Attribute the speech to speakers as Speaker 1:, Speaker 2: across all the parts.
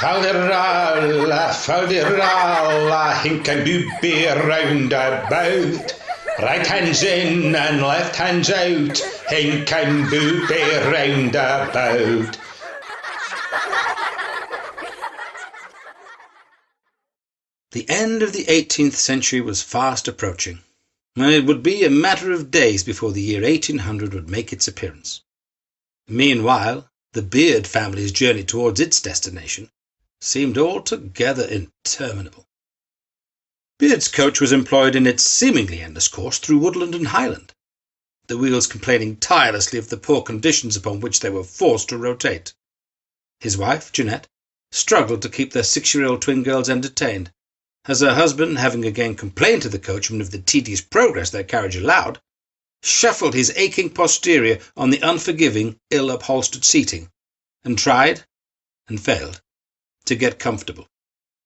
Speaker 1: Fowleralla, hink and booby round about. Right hands in and left hands out, hink and booby round about.
Speaker 2: The end of the 18th century was fast approaching, and it would be a matter of days before the year 1800 would make its appearance. Meanwhile, the Beard family's journey towards its destination seemed altogether interminable. Beard's coach was employed in its seemingly endless course through woodland and highland, the wheels complaining tirelessly of the poor conditions upon which they were forced to rotate. His wife, Jeanette, struggled to keep their 6-year-old twin girls entertained, as her husband, having again complained to the coachman of the tedious progress their carriage allowed, shuffled his aching posterior on the unforgiving, ill-upholstered seating, and tried, and failed, to get comfortable,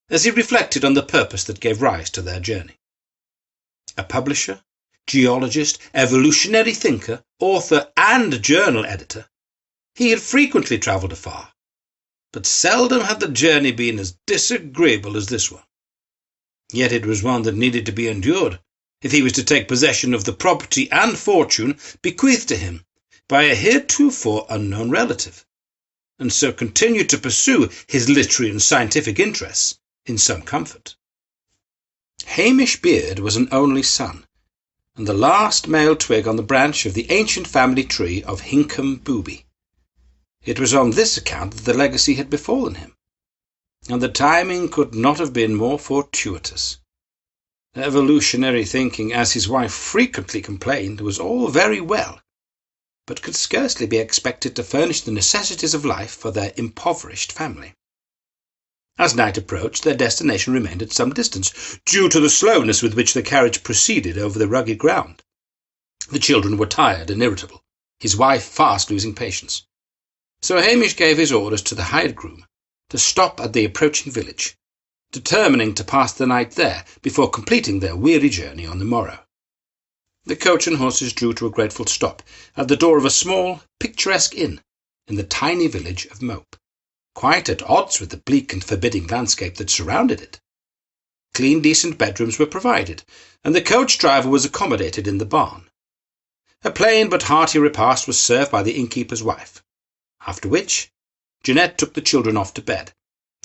Speaker 2: as he reflected on the purpose that gave rise to their journey. A publisher, geologist, evolutionary thinker, author, and journal editor, he had frequently travelled afar, but seldom had the journey been as disagreeable as this one. Yet it was one that needed to be endured, if he was to take possession of the property and fortune bequeathed to him by a heretofore unknown relative, and so continue to pursue his literary and scientific interests in some comfort. Hamish Beard was an only son, and the last male twig on the branch of the ancient family tree of Hinkum Booby. It was on this account that the legacy had befallen him, and the timing could not have been more fortuitous. Evolutionary thinking, as his wife frequently complained, was all very well, but could scarcely be expected to furnish the necessities of life for their impoverished family. As night approached, their destination remained at some distance, due to the slowness with which the carriage proceeded over the rugged ground. The children were tired and irritable, his wife fast losing patience. So Hamish gave his orders to the hired groom to stop at the approaching village, determining to pass the night there before completing their weary journey on the morrow. The coach and horses drew to a grateful stop at the door of a small, picturesque inn in the tiny village of Mope, quite at odds with the bleak and forbidding landscape that surrounded it. Clean, decent bedrooms were provided, and the coach driver was accommodated in the barn. A plain but hearty repast was served by the innkeeper's wife, after which Jeanette took the children off to bed,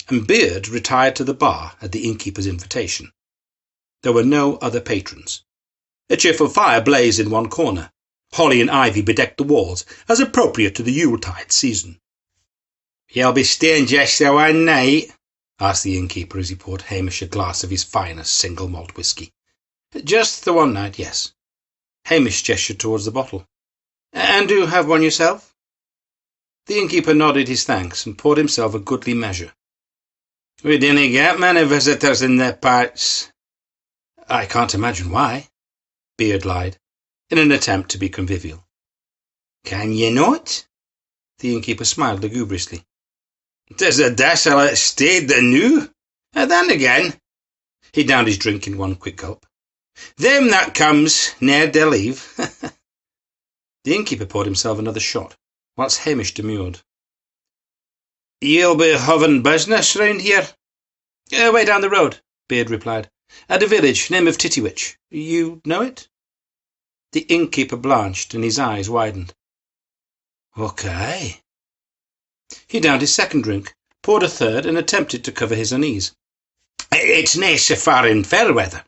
Speaker 2: and Beard retired to the bar at the innkeeper's invitation. There were no other patrons. A cheerful fire blazed in one corner. Holly and ivy bedecked the walls, as appropriate to the Yuletide season. "You'll be staying just the one night?" asked the innkeeper as he poured Hamish a glass of his finest single malt whisky. "Just the one night, yes." Hamish gestured towards the bottle. "And do have one yourself?" The innkeeper nodded his thanks and poured himself a goodly measure. "We didn't get many visitors in their parts." "I can't imagine why," Beard lied, in an attempt to be convivial. "Can ye not?" The innkeeper smiled lugubriously. "'Tis a desolate stead the new. And then again," he downed his drink in one quick gulp, "them that comes ne'er they leave." The innkeeper poured himself another shot, whilst Hamish demurred. "You'll be having business round here?" "Way down the road," Beard replied, "at a village name of Titiwich. You know it?" The innkeeper blanched and his eyes widened. "Okay." He downed his second drink, poured a third, and attempted to cover his unease. "It's nae so far in fair weather,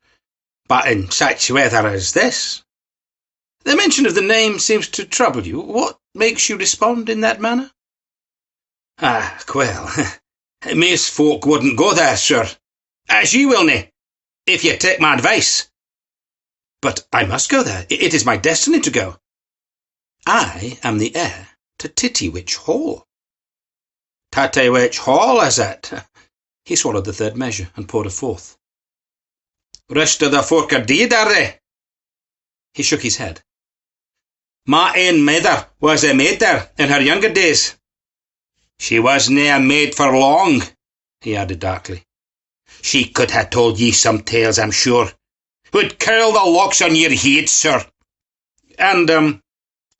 Speaker 2: but in such weather as this." "The mention of the name seems to trouble you. What makes you respond in that manner?" Well, maist folk wouldn't go there, sir, as you will nae, if you take my advice." "But I must go there. It is my destiny to go. I am the heir to Tittywych Hall." "Titiwich Hall, is it?" He swallowed the third measure and poured a fourth. "Rest of the folk are dead, are they?" He shook his head. "My ain mither was a maid there in her younger days." "She wasna a maid for long," he added darkly. "She could ha' told ye some tales, I'm sure. Would curl the locks on your head, sir." "And,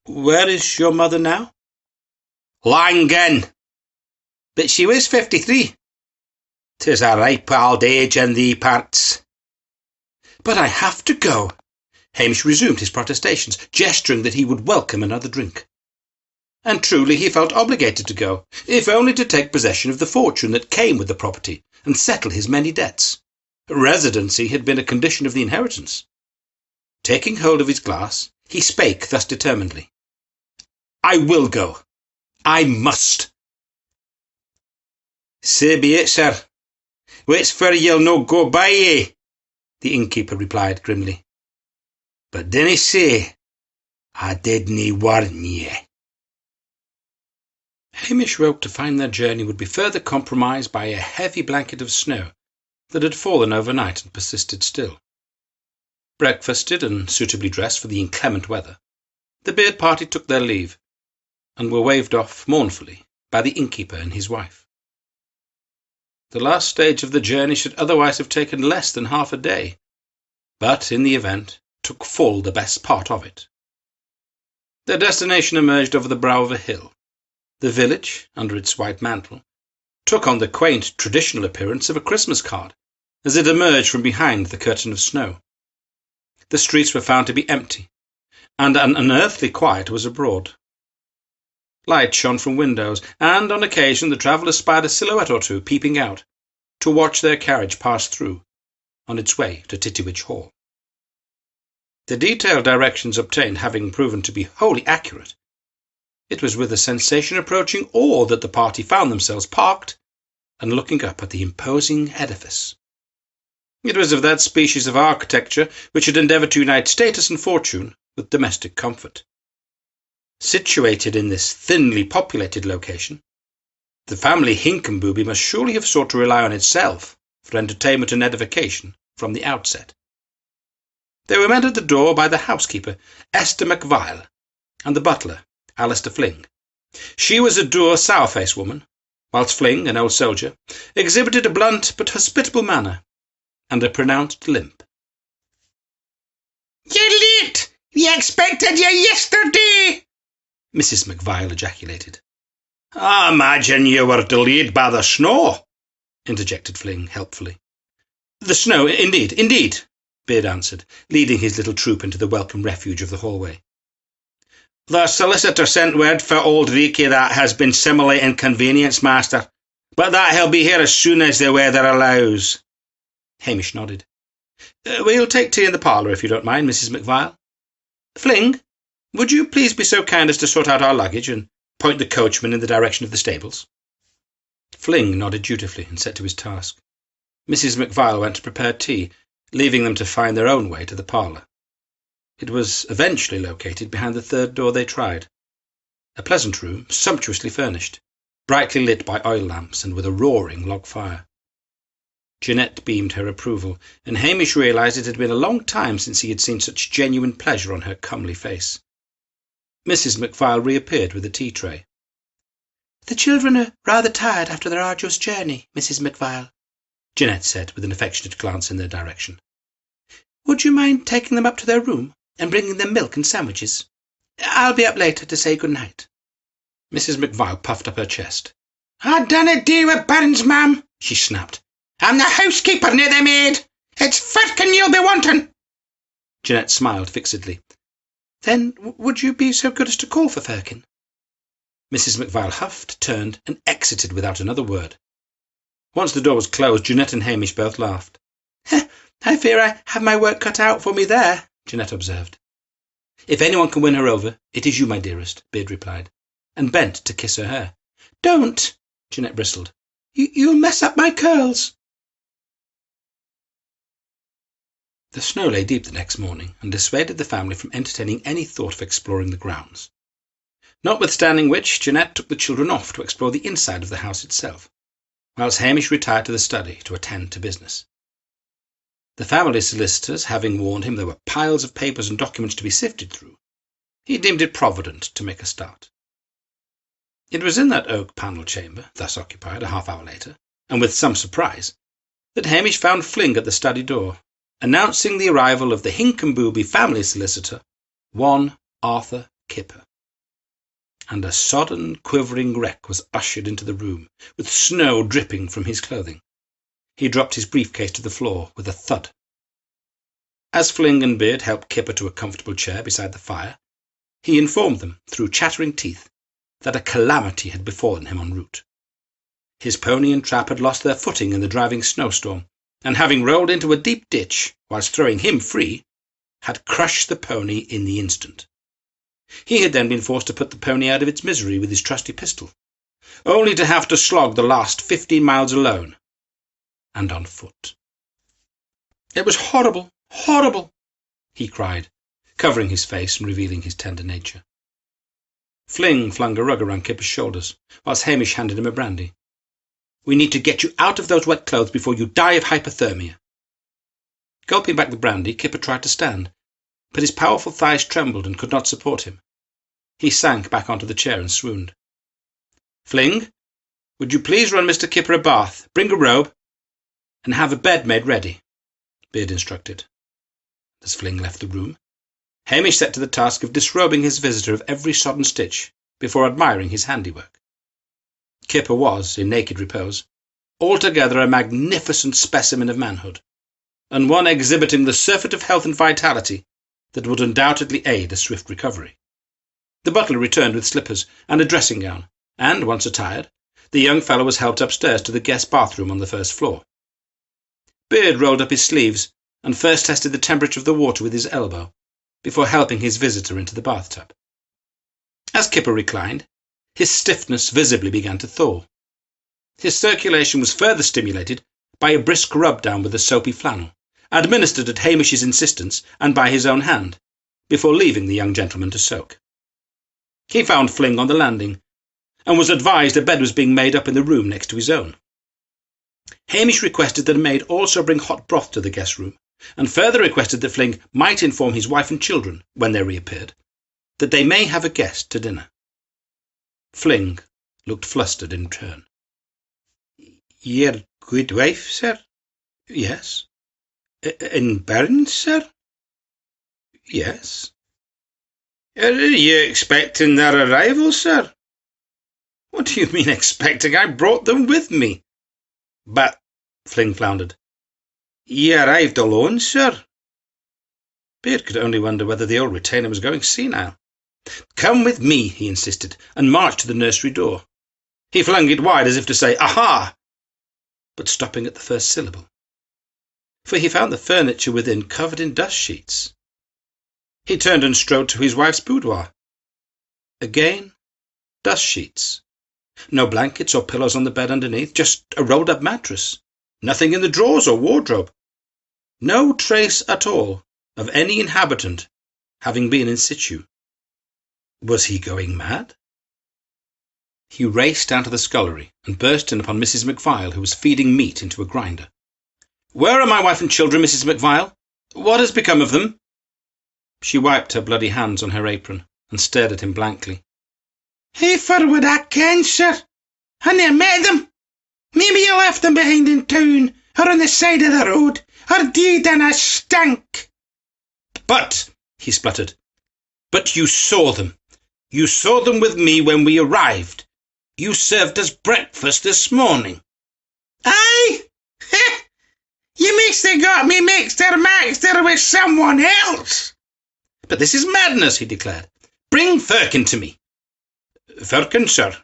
Speaker 2: where is your mother now?" "Lang gone." "But she was 53. 'Tis a ripe old age in thee parts." "But I have to go." Hamish resumed his protestations, gesturing that he would welcome another drink. And truly he felt obligated to go, if only to take possession of the fortune that came with the property and settle his many debts. Residency had been a condition of the inheritance. Taking hold of his glass, he spake thus determinedly: "I will go. I must." "So be it, sir. What's for ye'll no go by ye?" the innkeeper replied grimly. "But dinna say I didna warn ye." Hamish woke to find their journey would be further compromised by a heavy blanket of snow that had fallen overnight and persisted still. Breakfasted and suitably dressed for the inclement weather, the Beard party took their leave, and were waved off mournfully by the innkeeper and his wife. The last stage of the journey should otherwise have taken less than half a day, but in the event took full the best part of it. Their destination emerged over the brow of a hill. The village, under its white mantle, took on the quaint traditional appearance of a Christmas card as it emerged from behind the curtain of snow. The streets were found to be empty, and an unearthly quiet was abroad. Light shone from windows, and on occasion the travellers spied a silhouette or two peeping out to watch their carriage pass through on its way to Tittywych Hall. The detailed directions obtained having proven to be wholly accurate, it was with a sensation approaching awe that the party found themselves parked and looking up at the imposing edifice. It was of that species of architecture which had endeavoured to unite status and fortune with domestic comfort. Situated in this thinly populated location, the family Hinkenbooby must surely have sought to rely on itself for entertainment and edification from the outset. They were met at the door by the housekeeper, Esther McVile, and the butler, Alistair Fling. She was a dour, sour-faced woman, whilst Fling, an old soldier, exhibited a blunt but hospitable manner and a pronounced limp.
Speaker 3: "You're late! We expected you yesterday!"
Speaker 2: Mrs. McVile ejaculated.
Speaker 1: "I imagine you were delayed by the snow,"
Speaker 2: interjected Fling helpfully. "The snow, indeed," Beard answered, leading his little troop into the welcome refuge of the hallway.
Speaker 1: "The solicitor sent word for old Reekie that has been similarly inconvenienced, master, but that he'll be here as soon as the weather allows."
Speaker 2: Hamish nodded. "We'll take tea in the parlour, if you don't mind, Mrs. McVile. Fling, would you please be so kind as to sort out our luggage and point the coachman in the direction of the stables?" Fling nodded dutifully and set to his task. Mrs. McVile went to prepare tea, leaving them to find their own way to the parlour. It was eventually located behind the third door they tried. A pleasant room, sumptuously furnished, brightly lit by oil lamps and with a roaring log fire. Jeanette beamed her approval, and Hamish realised it had been a long time since he had seen such genuine pleasure on her comely face. Mrs. McVile reappeared with a tea tray. "The children are rather tired after their arduous journey, Mrs. McVile," Jeanette said, with an affectionate glance in their direction. "Would you mind taking them up to their room and bringing them milk and sandwiches? I'll be up later to say good night." Mrs. McVile puffed up her chest.
Speaker 3: "I dinna deal with bairns, ma'am," she snapped. "I'm the housekeeper, nae the maid. It's Firkin you'll be wanting."
Speaker 2: Jeanette smiled fixedly. "Then would you be so good as to call for Firkin?" Mrs. McVile huffed, turned, and exited without another word. Once the door was closed, Jeanette and Hamish both laughed. "I fear I have my work cut out for me there," Jeanette observed. "If anyone can win her over, it is you, my dearest," Beard replied, and bent to kiss her hair. "Don't!" Jeanette bristled. "You'll mess up my curls." The snow lay deep the next morning, and dissuaded the family from entertaining any thought of exploring the grounds. Notwithstanding which, Jeanette took the children off to explore the inside of the house itself, whilst Hamish retired to the study to attend to business. The family solicitors having warned him there were piles of papers and documents to be sifted through, he deemed it provident to make a start. It was in that oak panelled chamber, thus occupied a half-hour later, and with some surprise, that Hamish found Fling at the study door, announcing the arrival of the Hinkenbooby family solicitor, one Arthur Kipper. And a sodden, quivering wreck was ushered into the room, with snow dripping from his clothing. He dropped his briefcase to the floor with a thud. As Fling and Beard helped Kipper to a comfortable chair beside the fire, he informed them, through chattering teeth, that a calamity had befallen him en route. His pony and trap had lost their footing in the driving snowstorm, and having rolled into a deep ditch whilst throwing him free, had crushed the pony in the instant. He had then been forced to put the pony out of its misery with his trusty pistol, only to have to slog the last 15 miles alone, and on foot. "It was horrible, horrible," he cried, covering his face and revealing his tender nature. Fling flung a rug around Kipper's shoulders, whilst Hamish handed him a brandy. "We need to get you out of those wet clothes before you die of hypothermia." Gulping back the brandy, Kipper tried to stand, but his powerful thighs trembled and could not support him. He sank back onto the chair and swooned. "Fling, would you please run Mr. Kipper a bath, bring a robe, and have a bed made ready," Beard instructed. As Fling left the room, Hamish set to the task of disrobing his visitor of every sodden stitch before admiring his handiwork. Kipper was, in naked repose, altogether a magnificent specimen of manhood, and one exhibiting the surfeit of health and vitality that would undoubtedly aid a swift recovery. The butler returned with slippers and a dressing gown, and, once attired, the young fellow was helped upstairs to the guest bathroom on the first floor. Beard rolled up his sleeves and first tested the temperature of the water with his elbow, before helping his visitor into the bathtub. As Kipper reclined, his stiffness visibly began to thaw. His circulation was further stimulated by a brisk rub-down with a soapy flannel, administered at Hamish's insistence and by his own hand, before leaving the young gentleman to soak. He found Fling on the landing, and was advised a bed was being made up in the room next to his own. Hamish requested that a maid also bring hot broth to the guest room, and further requested that Fling might inform his wife and children, when they reappeared, that they may have a guest to dinner. Fling looked flustered in turn. "Your good wife, sir?" "Yes." "In Burns, sir?" "Yes." "Are you expecting their arrival, sir?" "What do you mean expecting? I brought them with me." "But," Fling floundered, "you arrived alone, sir?" Beard could only wonder whether the old retainer was going senile. "Come with me," he insisted, and marched to the nursery door. He flung it wide as if to say, "Aha!" but stopping at the first syllable, for he found the furniture within covered in dust sheets. He turned and strode to his wife's boudoir. Again, dust sheets. No blankets or pillows on the bed underneath, just a rolled-up mattress. Nothing in the drawers or wardrobe. No trace at all of any inhabitant having been in situ. Was he going mad? He raced down to the scullery and burst in upon Mrs. McVile, who was feeding meat into a grinder. "Where are my wife and children, Mrs. McVile? What has become of them?" She wiped her bloody hands on her apron and stared at him blankly.
Speaker 3: "Hey, for what I can, sir. I never met them. Maybe you left them behind in town, or on the side of the road, or died in a stank."
Speaker 2: "But," he spluttered, "but you saw them. You saw them with me when we arrived. You served us breakfast this morning."
Speaker 3: "Aye? You must have got me mixed with someone else."
Speaker 2: "But this is madness," he declared. "Bring Firkin to me." "Firkin, sir?"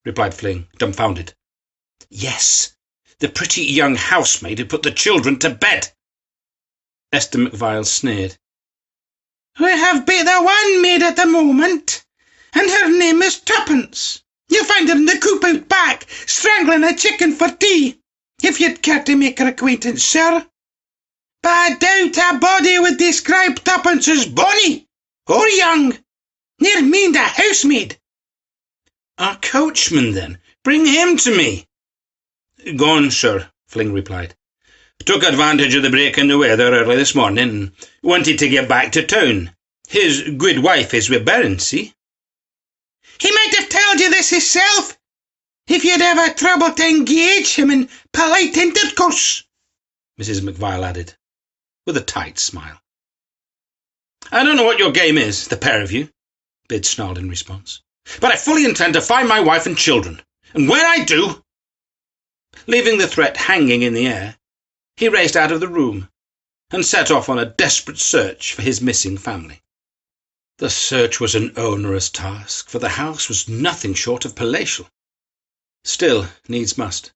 Speaker 2: replied Fling, dumbfounded. "Yes, the pretty young housemaid who put the children to bed." Esther McVile sneered.
Speaker 3: "We have but the one maid at the moment, and her name is Tuppence. You'll find her in the coop out back, strangling a chicken for tea, if you'd care to make her acquaintance, sir. But I doubt a body would describe Tuppence as bonny or young. Ne'er mind a housemaid."
Speaker 2: "Our coachman, then. Bring him to me." "Gone, sir," Fling replied. "Took advantage of the break in the weather early this morning and wanted to get back to town. His good wife is with Baron, see?"
Speaker 3: "He might have told you this himself, if you'd ever trouble to engage him in polite intercourse,"
Speaker 2: Mrs. McVile added, with a tight smile. "I don't know what your game is, the pair of you," Beard snarled in response, "but I fully intend to find my wife and children, and when I do—" Leaving the threat hanging in the air, he raced out of the room and set off on a desperate search for his missing family. The search was an onerous task, for the house was nothing short of palatial. Still, needs must.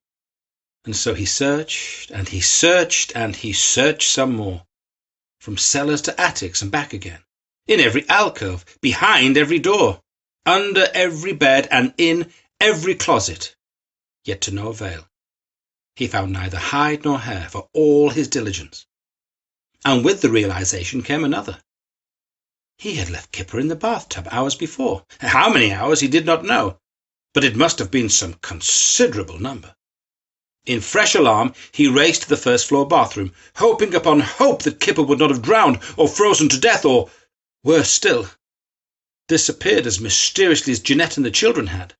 Speaker 2: And so he searched, and he searched, and he searched some more, from cellars to attics and back again, in every alcove, behind every door, under every bed, and in every closet, yet to no avail. He found neither hide nor hair for all his diligence. And with the realization came another. He had left Kipper in the bathtub hours before. How many hours he did not know, but it must have been some considerable number. In fresh alarm, he raced to the first-floor bathroom, hoping upon hope that Kipper would not have drowned or frozen to death or, worse still, disappeared as mysteriously as Jeanette and the children had.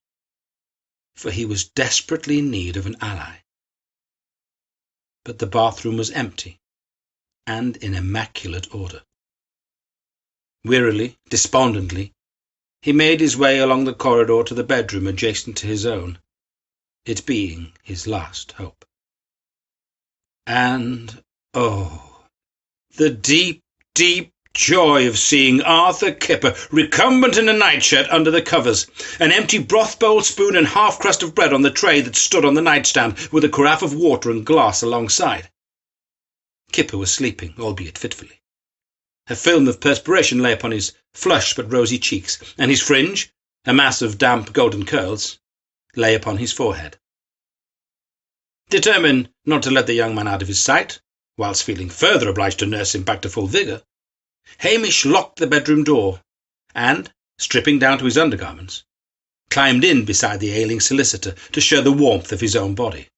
Speaker 2: For he was desperately in need of an ally. But the bathroom was empty and in immaculate order. Wearily, despondently, he made his way along the corridor to the bedroom adjacent to his own, it being his last hope. And, oh, the deep, deep joy of seeing Arthur Kipper recumbent in a nightshirt under the covers, an empty broth bowl, spoon, and half crust of bread on the tray that stood on the nightstand, with a carafe of water and glass alongside. Kipper was sleeping, albeit fitfully. A film of perspiration lay upon his flushed but rosy cheeks, and his fringe, a mass of damp golden curls, lay upon his forehead. Determined not to let the young man out of his sight, whilst feeling further obliged to nurse him back to full vigour, Hamish locked the bedroom door, and, stripping down to his undergarments, climbed in beside the ailing solicitor to share the warmth of his own body,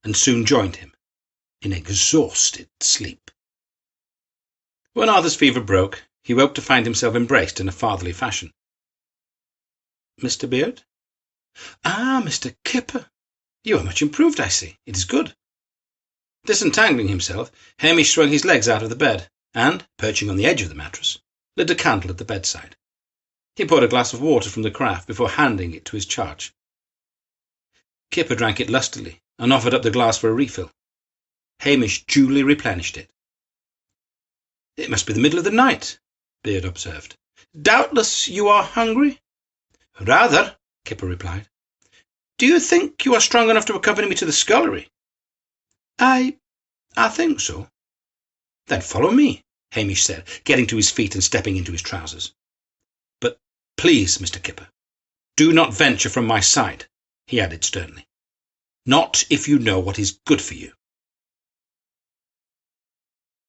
Speaker 2: and soon joined him in exhausted sleep. When Arthur's fever broke, he woke to find himself embraced in a fatherly fashion. "Mr. Beard?" "Ah, Mr. Kipper. You are much improved, I see. It is good." Disentangling himself, Hamish swung his legs out of the bed, and, perching on the edge of the mattress, lit a candle at the bedside. He poured a glass of water from the carafe before handing it to his charge. Kipper drank it lustily, and offered up the glass for a refill. Hamish duly replenished it. "It must be the middle of the night," Beard observed. "Doubtless you are hungry?" "Rather," Kipper replied. "Do you think you are strong enough to accompany me to the scullery?" I think so." "Then follow me," Hamish said, getting to his feet and stepping into his trousers. "But please, Mr. Kipper, do not venture from my side," he added sternly. "Not if you know what is good for you."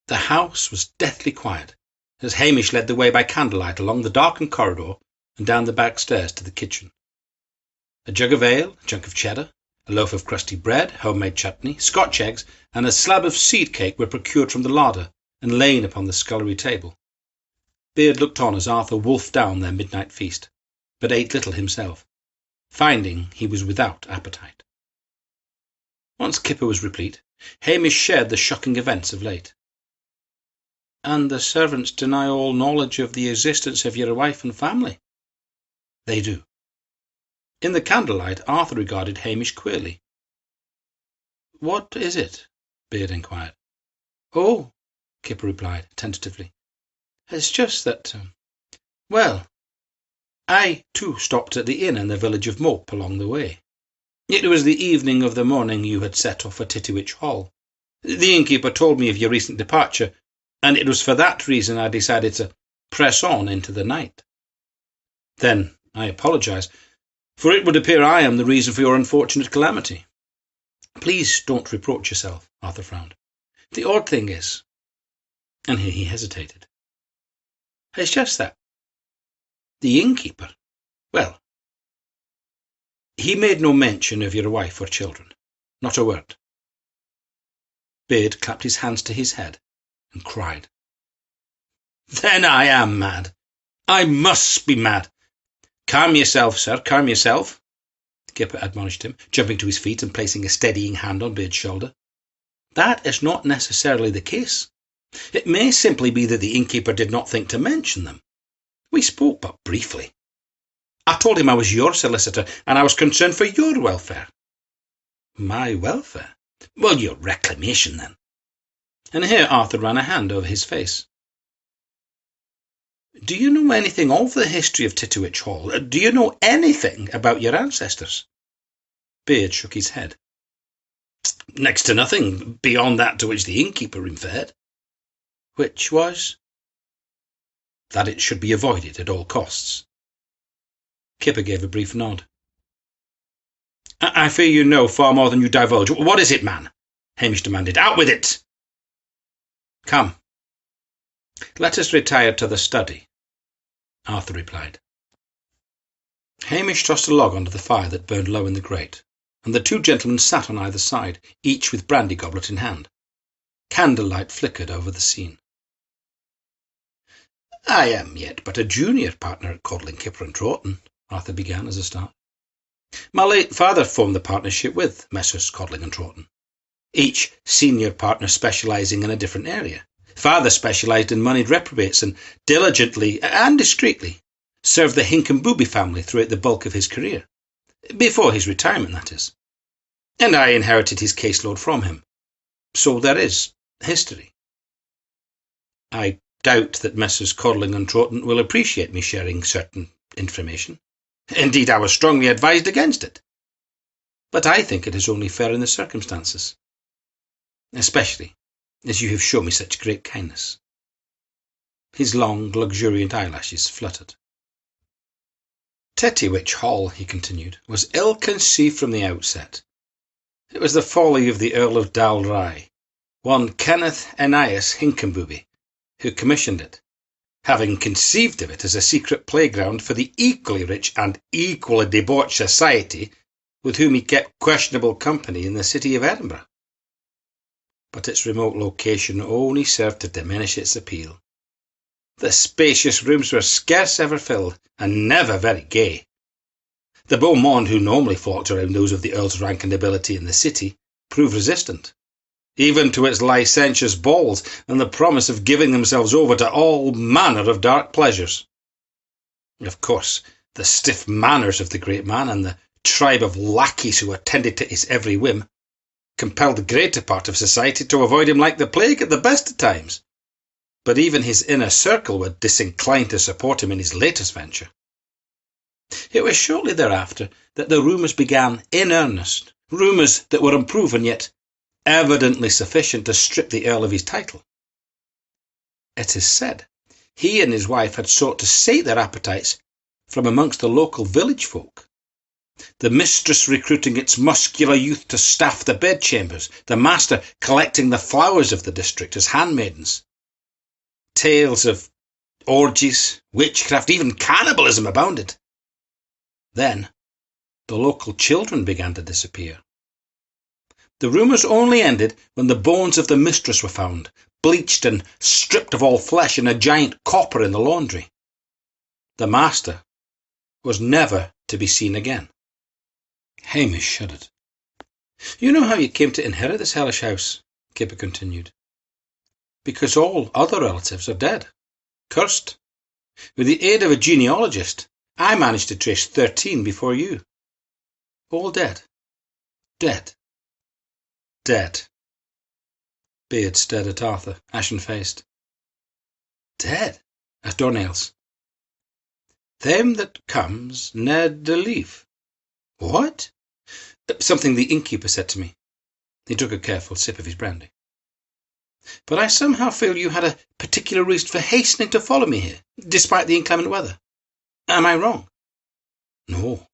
Speaker 2: The house was deathly quiet, as Hamish led the way by candlelight along the darkened corridor and down the back stairs to the kitchen. A jug of ale, a chunk of cheddar, a loaf of crusty bread, homemade chutney, Scotch eggs, and a slab of seed cake were procured from the larder and laid upon the scullery table. Beard looked on as Arthur wolfed down their midnight feast, but ate little himself, finding he was without appetite. Once Kipper was replete, Hamish shared the shocking events of late. "And the servants deny all knowledge of the existence of your wife and family?" "They do." In the candlelight, Arthur regarded Hamish queerly. "What is it?" Beard inquired. "Oh," Kipper replied, tentatively, "it's just that, well, I, too, stopped at the inn in the village of Mope along the way. It was the evening of the morning you had set off for Titiwich Hall. The innkeeper told me of your recent departure, and it was for that reason I decided to press on into the night. Then I apologize, for it would appear I am the reason for your unfortunate calamity." "Please don't reproach yourself," Arthur frowned. "The odd thing is," and here he hesitated, "it's just that the innkeeper, well, he made no mention of your wife or children, not a word." Beard clapped his hands to his head and cried. "Then I am mad. I must be mad. Calm yourself, sir, calm yourself," Kipper admonished him, jumping to his feet and placing a steadying hand on Beard's shoulder. "That is not necessarily the case. It may simply be that the innkeeper did not think to mention them. We spoke but briefly. I told him I was your solicitor, and I was concerned for your welfare." "My welfare?" "Well, your reclamation, then. And here Arthur ran a hand over his face. "Do you know anything of the history of Tittywych Hall? Do you know anything about your ancestors?" Beard shook his head. "Next to nothing, beyond that to which the innkeeper referred." "Which was?" "That it should be avoided at all costs." Kipper gave a brief nod. I fear you know far more than you divulge. What is it, man?" Hamish demanded. "Out with it!" "Come, let us retire to the study," Arthur replied. Hamish tossed a log onto the fire that burned low in the grate, and the two gentlemen sat on either side, each with brandy goblet in hand. Candlelight flickered over the scene. "I am yet but a junior partner at Codling, Kipper and Troughton," Arthur began as a start. "My late father formed the partnership with Messrs. Codling and Troughton, each senior partner specialising in a different area. Father specialised in moneyed reprobates and diligently and discreetly served the Hinkenbooby family throughout the bulk of his career. Before his retirement, that is. And I inherited his caseload from him. So there is history. I doubt that Messrs. Codling and Troughton will appreciate me sharing certain information. Indeed, I was strongly advised against it. But I think it is only fair in the circumstances, especially as you have shown me such great kindness." His long, luxuriant eyelashes fluttered. "Tittywych Hall," he continued, "was ill-conceived from the outset. It was the folly of the Earl of Dalry, one Kenneth Annias Hinkenbooby, who commissioned it, having conceived of it as a secret playground for the equally rich and equally debauched society with whom he kept questionable company in the city of Edinburgh. But its remote location only served to diminish its appeal. The spacious rooms were scarce ever filled, and never very gay. The beau monde who normally flocked around those of the Earl's rank and ability in the city proved resistant, even to its licentious balls and the promise of giving themselves over to all manner of dark pleasures. Of course, the stiff manners of the great man and the tribe of lackeys who attended to his every whim compelled the greater part of society to avoid him like the plague at the best of times. But even his inner circle were disinclined to support him in his latest venture. It was shortly thereafter that the rumours began in earnest, rumours that were unproven yet evidently sufficient to strip the Earl of his title. It is said he and his wife had sought to sate their appetites from amongst the local village folk, the mistress recruiting its muscular youth to staff the bedchambers, the master collecting the flowers of the district as handmaidens. Tales of orgies, witchcraft, even cannibalism abounded. Then the local children began to disappear. The rumours only ended when the bones of the mistress were found, bleached and stripped of all flesh in a giant copper in the laundry. The master was never to be seen again. Hamish shuddered. "You know how you came to inherit this hellish house," Kipper continued. "Because all other relatives are dead, cursed. With the aid of a genealogist, I managed to trace 13 before you. All dead. Dead. Dead." Beard stared at Arthur, ashen-faced. "Dead? As doornails." "Them that comes ne'er to leave." "What?" "Something the innkeeper said to me." He took a careful sip of his brandy. "But I somehow feel you had a particular reason for hastening to follow me here, despite the inclement weather. Am I wrong?" "No,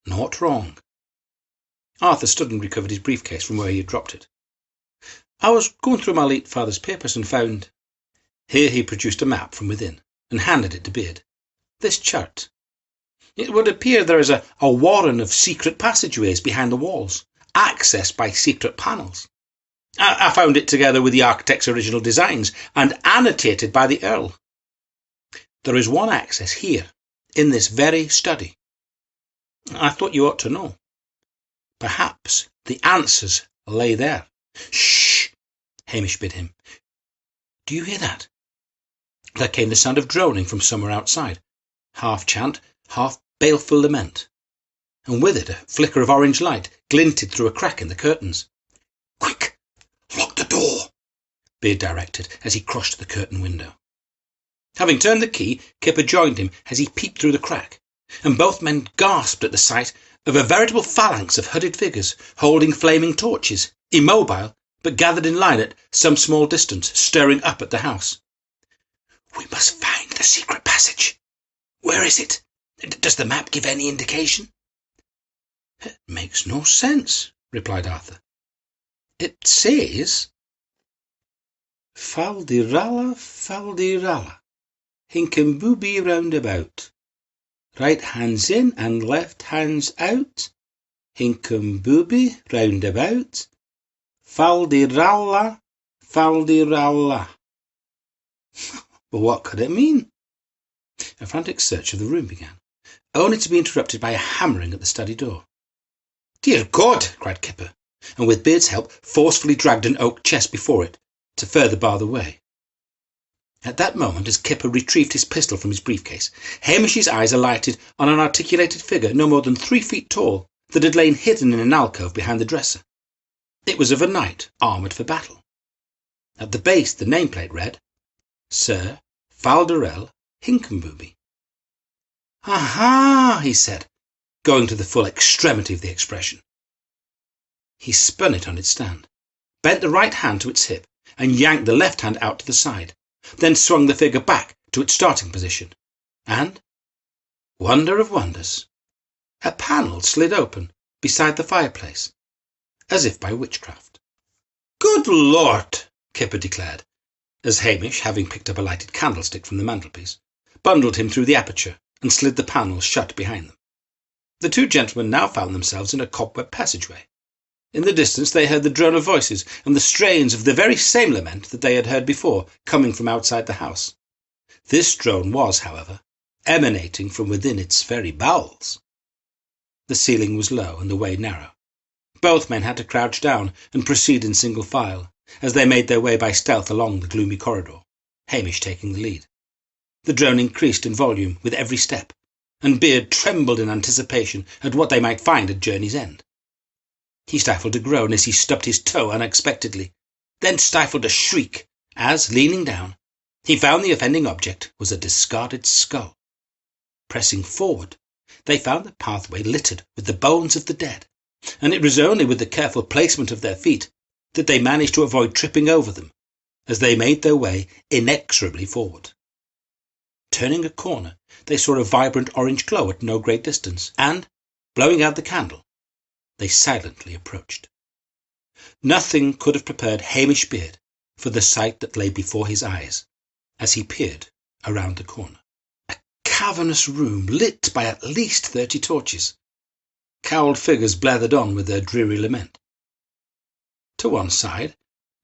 Speaker 2: not wrong." Arthur stood and recovered his briefcase from where he had dropped it. "I was going through my late father's papers and found—" Here he produced a map from within and handed it to Beard. "This chart. It would appear there is a warren of secret passageways behind the walls, accessed by secret panels. I found it together with the architect's original designs and annotated by the Earl. There is one access here, in this very study. I thought you ought to know. Perhaps the answers lay there." "Shh!" Hamish bid him. "Do you hear that?" There came the sound of droning from somewhere outside, half chant, half baleful lament, and with it a flicker of orange light glinted through a crack in the curtains. "Quick! Lock the door!" Beard directed as he crossed the curtain window. Having turned the key, Kipper joined him as he peeped through the crack, and both men gasped at the sight of a veritable phalanx of hooded figures holding flaming torches, immobile, but gathered in line at some small distance, staring up at the house. "We must find the secret passage. Where is it? Does the map give any indication?" "It makes no sense," replied Arthur. "It says, Faldiralla, faldiralla, hinkum-booby roundabout. Right hands in and left hands out, hinkum-booby roundabout. Faldiralla, faldiralla." But what could it mean? A frantic search of the room began, only to be interrupted by a hammering at the study door. "Dear God!" cried Kipper, and with Beard's help forcefully dragged an oak chest before it to further bar the way. At that moment, as Kipper retrieved his pistol from his briefcase, Hamish's eyes alighted on an articulated figure no more than 3 feet tall that had lain hidden in an alcove behind the dresser. It was of a knight armoured for battle. At the base the nameplate read, "Sir Faldarell Hinkumbooby." "Aha!" he said, going to the full extremity of the expression. He spun it on its stand, bent the right hand to its hip, and yanked the left hand out to the side, then swung the figure back to its starting position, and, wonder of wonders, a panel slid open beside the fireplace, as if by witchcraft. "Good Lord!" Kipper declared, as Hamish, having picked up a lighted candlestick from the mantelpiece, bundled him through the aperture and slid the panel shut behind them. The two gentlemen now found themselves in a cobweb passageway. In the distance they heard the drone of voices and the strains of the very same lament that they had heard before coming from outside the house. This drone was, however, emanating from within its very bowels. The ceiling was low and the way narrow. Both men had to crouch down and proceed in single file, as they made their way by stealth along the gloomy corridor, Hamish taking the lead. The drone increased in volume with every step, and Beard trembled in anticipation at what they might find at journey's end. He stifled a groan as he stubbed his toe unexpectedly, then stifled a shriek as, leaning down, he found the offending object was a discarded skull. Pressing forward, they found the pathway littered with the bones of the dead, and it was only with the careful placement of their feet that they managed to avoid tripping over them as they made their way inexorably forward. Turning a corner, they saw a vibrant orange glow at no great distance, and, blowing out the candle, they silently approached. Nothing could have prepared Hamish Beard for the sight that lay before his eyes as he peered around the corner. A cavernous room lit by at least 30 torches. Cowled figures blathered on with their dreary lament. To one side,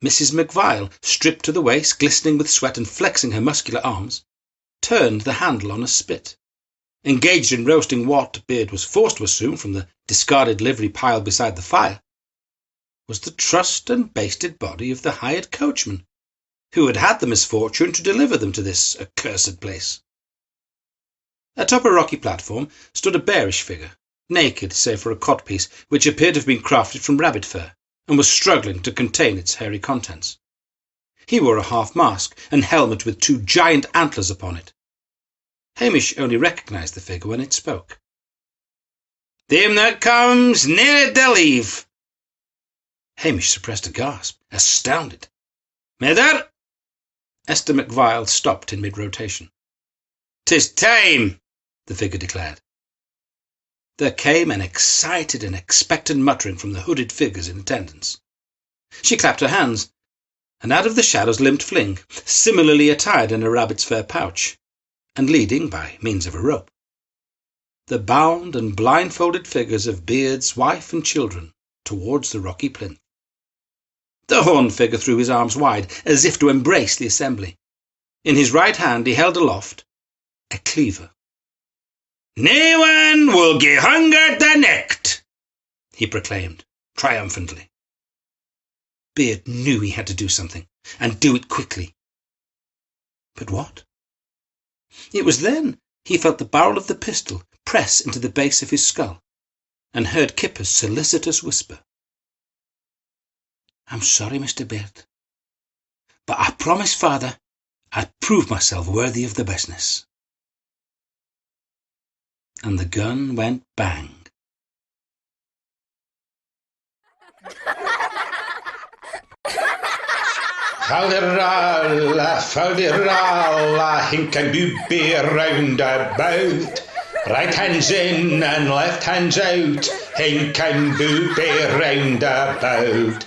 Speaker 2: Mrs. McVile, stripped to the waist, glistening with sweat and flexing her muscular arms, turned the handle on a spit. Engaged in roasting what Beard was forced to assume from the discarded livery pile beside the fire, was the trussed and basted body of the hired coachman, who had had the misfortune to deliver them to this accursed place. Atop a rocky platform stood a bearish figure, naked save for a codpiece which appeared to have been crafted from rabbit fur, and was struggling to contain its hairy contents. He wore a half-mask and helmet with 2 giant antlers upon it. Hamish only recognised the figure when it spoke. "Them that comes near it they'll leave." Hamish suppressed a gasp, astounded. "Mither!" Esther McVile stopped in mid-rotation. "'Tis time," the figure declared. There came an excited and expectant muttering from the hooded figures in attendance. She clapped her hands, and out of the shadows limped Fling, similarly attired in a rabbit's fur pouch, and leading, by means of a rope, the bound and blindfolded figures of Beard's wife and children towards the rocky plinth. The horned figure threw his arms wide, as if to embrace the assembly. In his right hand he held aloft a cleaver. "No one will ge hungered the necht," he proclaimed triumphantly. Beard knew he had to do something, and do it quickly. But what? It was then he felt the barrel of the pistol press into the base of his skull, and heard Kipper's solicitous whisper. "I'm sorry, Mr. Beard, but I promised father I'd prove myself worthy of the business. And the gun went bang.
Speaker 1: Falderalla, hink and booby round about. Right hand's in and left hand's out, hink and booby round about.